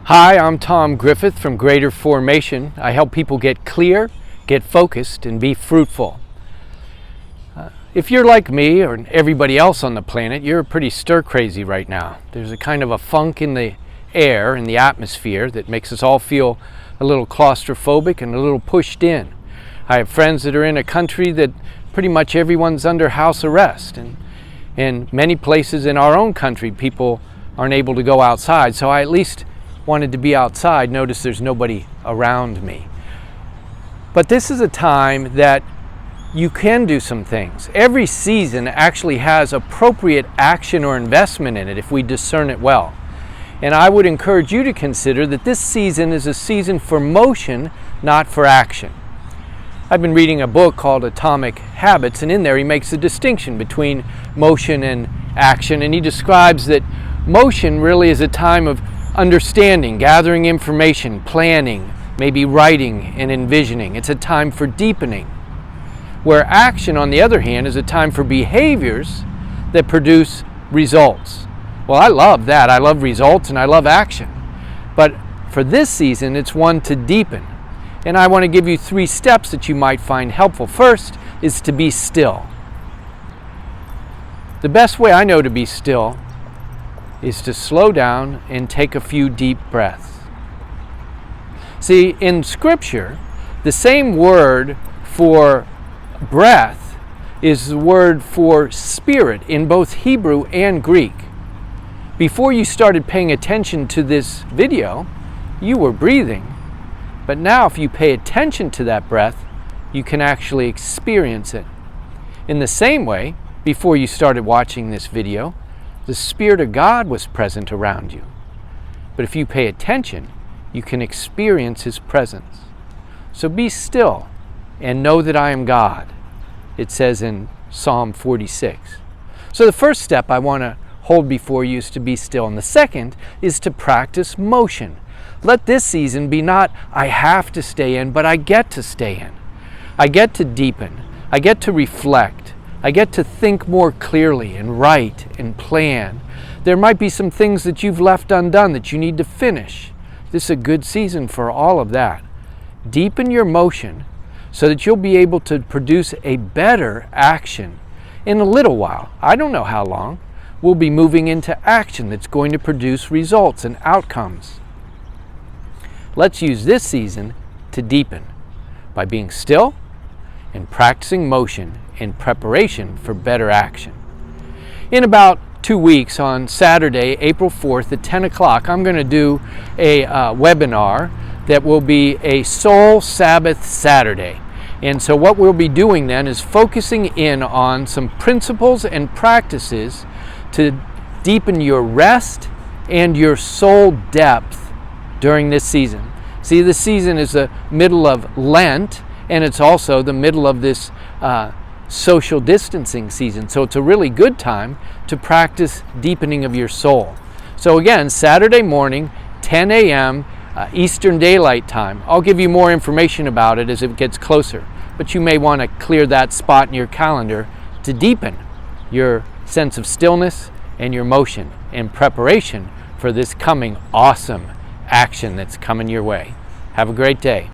Hi, I'm Tom Griffith from Greater Formation. I help people get clear, get focused, and be fruitful. If you're like me or everybody else on the planet, you're pretty stir-crazy right now. There's a kind of a funk in the air, in the atmosphere, that makes us all feel a little claustrophobic and a little pushed in. I have friends that are in a country that pretty much everyone's under house arrest. And in many places in our own country, people aren't able to go outside. So I at least wanted to be outside. Notice there's nobody around me. But this is a time that you can do some things. Every season actually has appropriate action or investment in it if we discern it well. And I would encourage you to consider that this season is a season for motion, not for action. I've been reading a book called Atomic Habits, and in there he makes a distinction between motion and action, and he describes that motion really is a time of understanding, gathering information, planning, maybe writing and envisioning. It's a time for deepening. Where action, on the other hand, is a time for behaviors that produce results. Well, I love that. I love results and I love action. But for this season, it's one to deepen. And I want to give you 3 steps that you might find helpful. First is to be still. The best way I know to be still is to slow down and take a few deep breaths. See, in Scripture, the same word for breath is the word for spirit in both Hebrew and Greek. Before you started paying attention to this video, you were breathing. But now if you pay attention to that breath, you can actually experience it. In the same way, before you started watching this video, the Spirit of God was present around you. But if you pay attention, you can experience His presence. So be still and know that I am God, it says in Psalm 46. So the first step I want to hold before you is to be still. And the second is to practice motion. Let this season be not, I have to stay in, but I get to stay in. I get to deepen. I get to reflect. I get to think more clearly and write and plan. There might be some things that you've left undone that you need to finish. This is a good season for all of that. Deepen your motion so that you'll be able to produce a better action. In a little while, I don't know how long, we'll be moving into action that's going to produce results and outcomes. Let's use this season to deepen by being still and practicing motion in preparation for better action. In about 2 weeks, on Saturday, April 4th at 10 o'clock, I'm going to do a webinar that will be a Soul Sabbath Saturday. And so what we'll be doing then is focusing in on some principles and practices to deepen your rest and your soul depth during this season. See, this season is the middle of Lent, and it's also the middle of this social distancing season. So it's a really good time to practice deepening of your soul. So again, Saturday morning, 10 a.m. Eastern Daylight Time. I'll give you more information about it as it gets closer, but you may want to clear that spot in your calendar to deepen your sense of stillness and your motion in preparation for this coming awesome action that's coming your way. Have a great day.